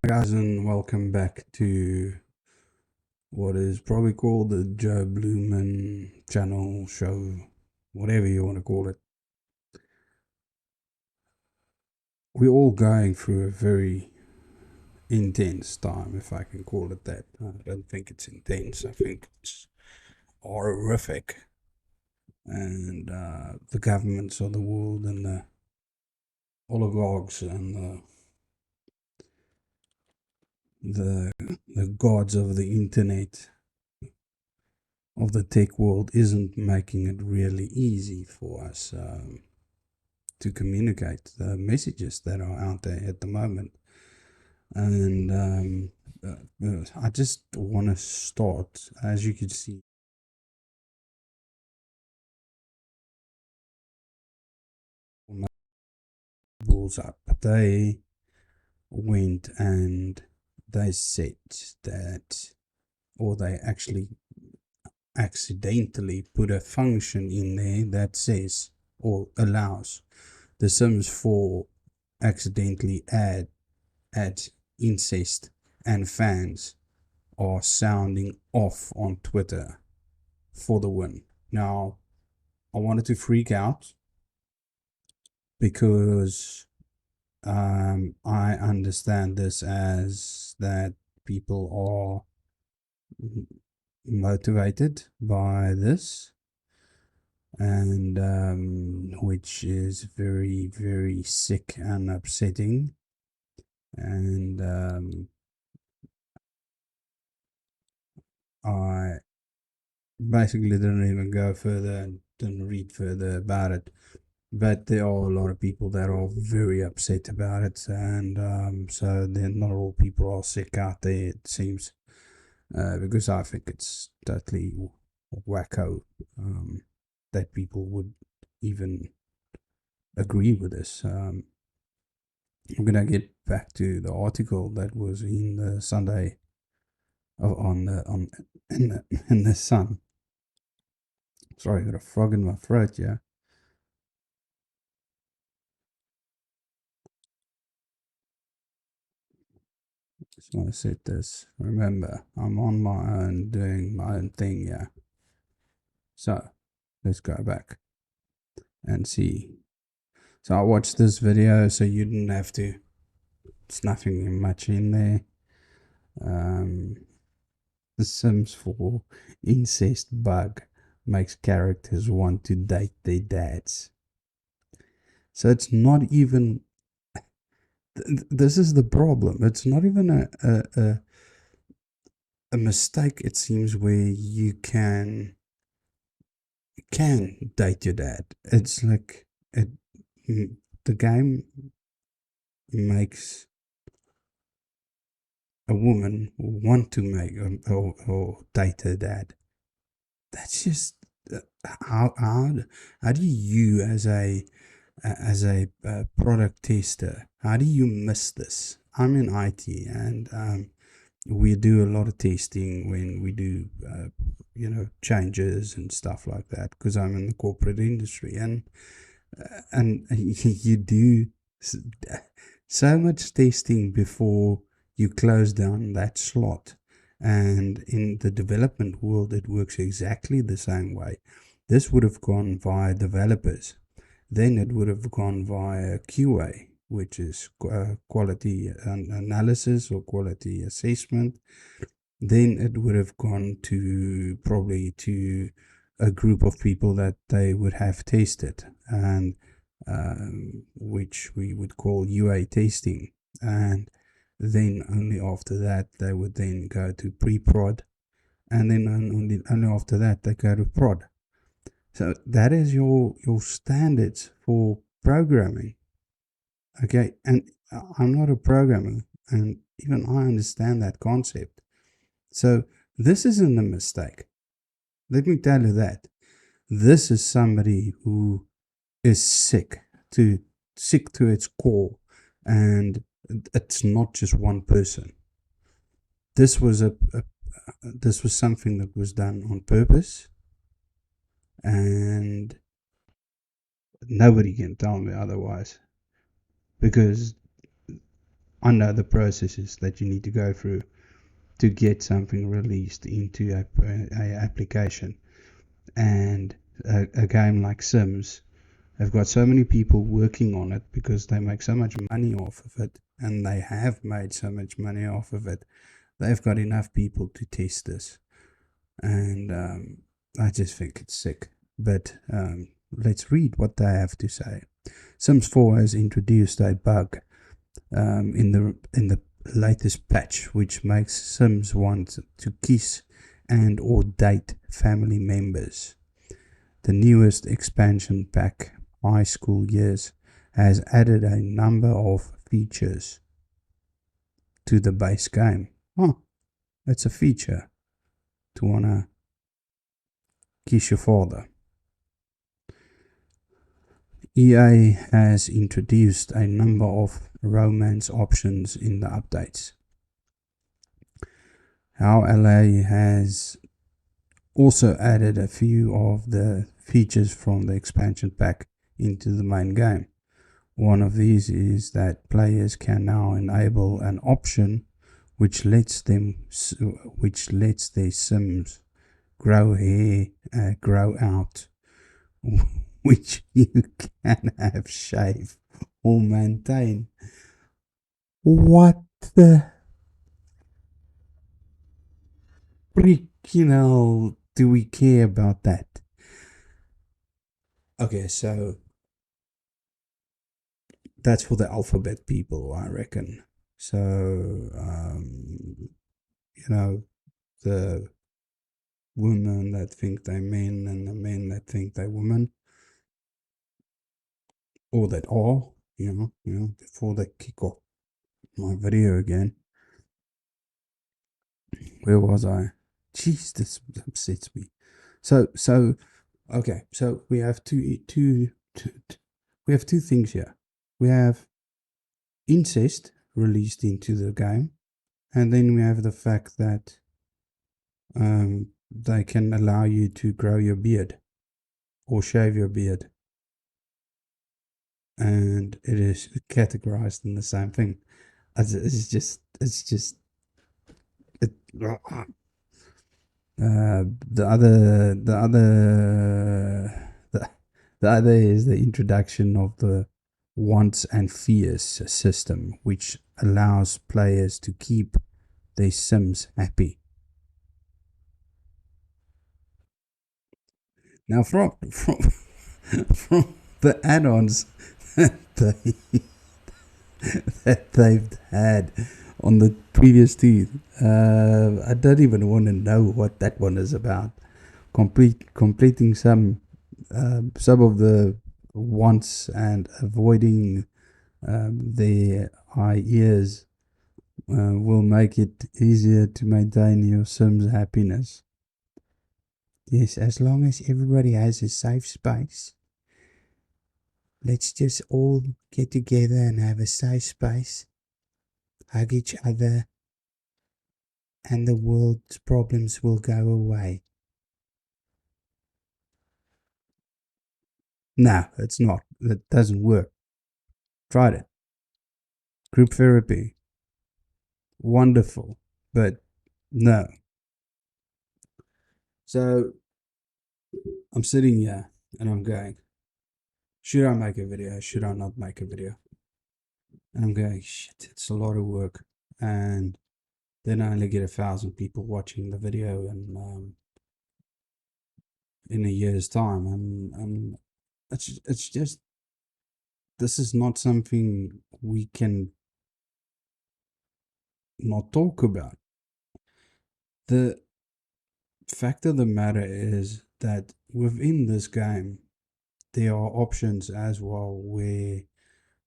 Hi guys, and welcome back to what is probably called the JoBluemann channel, show, whatever you want to call it. We're all going through a very intense time, if I can call it that. I don't think it's intense, I think it's horrific. And the governments of the world and the oligarchs and the gods of the internet, of the tech world, isn't making it really easy for us to communicate the messages that are out there at the moment. And I just want to start, as you can see, bulls up. They went and they said that, or they actually accidentally put a function in there that says or allows the Sims4 accidentally add incest and fans are sounding off on Twitter for the win. Now, I wanted to freak out because I understand this as that people are motivated by this, and which is very, very sick and upsetting. And I basically didn't even go further and didn't read further about it. But there are a lot of people that are very upset about it, and so then not all people are sick out there, it seems, because I think it's totally wacko that people would even agree with this. I'm gonna get back to the article that was in the Sunday on in the Sun. Sorry, I got a frog in my throat. Yeah. Just want to set this. Remember, I'm on my own doing my own thing. Yeah. So let's go back and see. So I watched this video, so you didn't have to. It's nothing much in there. The Sims 4 incest bug makes characters want to date their dads. So it's not even. This is the problem. It's not even a mistake. It seems where you can date your dad. It's like the game makes a woman want to make or date her dad. That's just how do you as a product tester, how do you miss this? I'm in IT, and we do a lot of testing when we do changes and stuff like that, because I'm in the corporate industry, and you do so much testing before you close down that slot. And in the development world, it works exactly the same way. This would have gone via developers, then it would have gone via QA, which is quality analysis or quality assessment. Then it would have gone to probably to a group of people that they would have tested, and which we would call UA testing. And then only after that they would then go to pre-prod, and then only after that they go to prod. So that is your standards for programming. Okay, and I'm not a programmer, and even I understand that concept. So this isn't a mistake. Let me tell you that. This is somebody who is sick to its core, and it's not just one person. This was this was something that was done on purpose, and nobody can tell me otherwise, because I know the processes that you need to go through to get something released into a application. And a game like Sims, they've got so many people working on it because they make so much money off of it, and they have made so much money off of it. They've got enough people to test this, and I just think it's sick. But let's read what they have to say. SIMS4 has introduced a bug in the latest patch, which makes Sims want to kiss and or date family members. The newest expansion pack, High School Years, has added a number of features to the base game. Oh, it's a feature to wanna kiss your father. EA has introduced a number of romance options in the updates. How LA has also added a few of the features from the expansion pack into the main game. One of these is that players can now enable an option which lets their Sims grow hair, grow out, which you can have shave or maintain. What the freaking hell do we care about that? Okay, so that's for the alphabet people, I reckon. So, the women that think they're men and the men that think they're women, or that are, before they kick off my video again. Where was I? Jeez, this upsets me. So, okay, so we have two things here. We have incest released into the game, and then we have the fact that they can allow you to grow your beard or shave your beard, and it is categorized in the same thing. It's just it. The other is the introduction of the wants and fears system, which allows players to keep their Sims happy. Now, from the add-ons that they've had on the previous two, I don't even want to know what that one is about. Completing some of the wants and avoiding their eye ears will make it easier to maintain your Sim's happiness. Yes, as long as everybody has a safe space. Let's just all get together and have a safe space, hug each other, and the world's problems will go away. No, it's not. It doesn't work. Tried it. Group therapy. Wonderful. But no. So I'm sitting here and I'm going, should I make a video? Should I not make a video? And I'm going, shit, it's a lot of work. And then I only get 1,000 people watching the video and in a year's time. And it's just, this is not something we can not talk about. The fact of the matter is that within this game, there are options as well where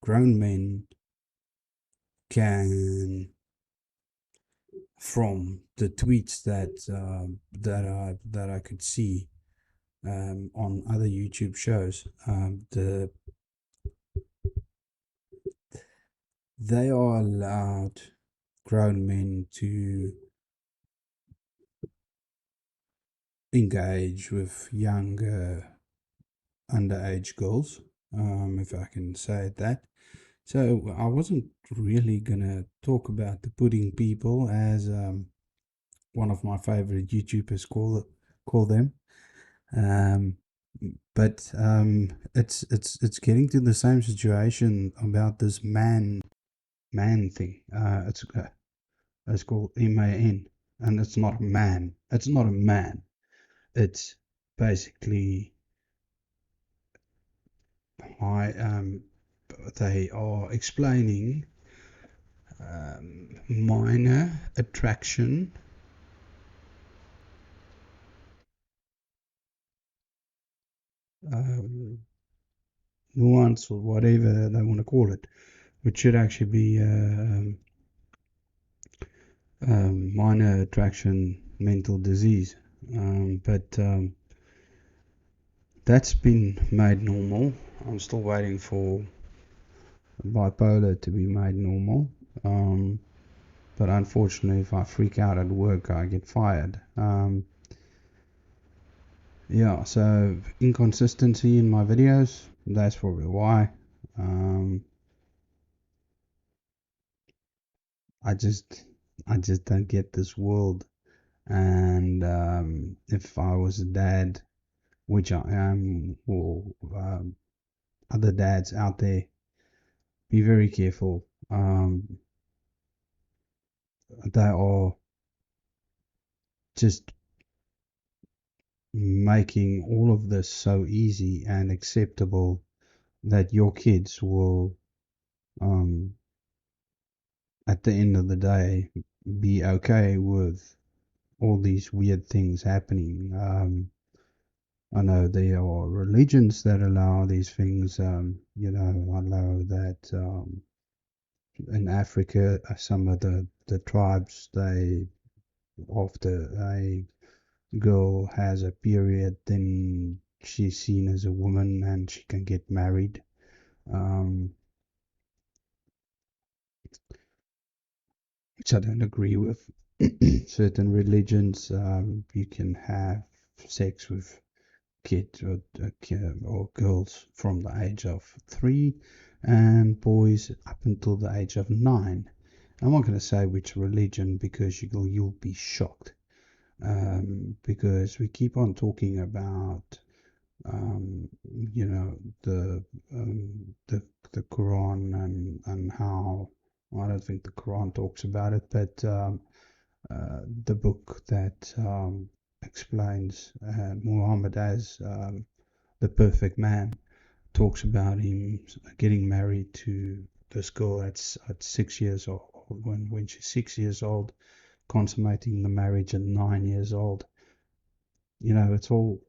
grown men can, from the tweets that I could see on other YouTube shows, they are allowed grown men to engage with younger underage girls, if I can say that. So I wasn't really gonna talk about the pudding people, as one of my favorite YouTubers call them. Um, but it's getting to the same situation about this man thing. It's called MAN, and it's not a man. It's not a man. It's basically I they are explaining minor attraction, um, nuance, or whatever they want to call it, which should actually be minor attraction mental disease. But that's been made normal. I'm still waiting for bipolar to be made normal. Um, but unfortunately, if I freak out at work, I get fired. Yeah, so inconsistency in my videos, that's probably why. Um, I just I just don't get this world. And if I was a dad, which I am, or other dads out there, be very careful. They are just making all of this so easy and acceptable that your kids will, um, at the end of the day, be okay with all these weird things happening. I know there are religions that allow these things. I know that in Africa, some of the tribes, they, after a girl has a period, then she's seen as a woman and she can get married. Um, which I don't agree with. Certain religions, you can have sex with kids or girls from the age of 3, and boys up until the age of 9. I'm not going to say which religion, because you'll be shocked. Because we keep on talking about, um, you know, the um, the the Quran, and how, I don't think the Quran talks about it, but the book that explains Muhammad as the perfect man talks about him getting married to this girl at 6 years old, when she's 6 years old, consummating the marriage at 9 years old. It's all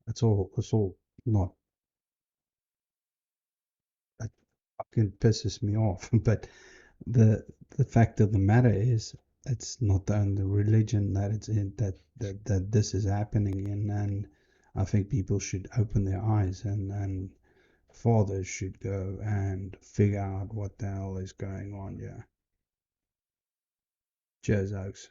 it's all not, it fucking pisses me off. But the the fact of the matter is, it's not the only religion that it's in, that this is happening in. And I think people should open their eyes, and fathers should go and figure out what the hell is going on. Yeah. Cheers, Oaks.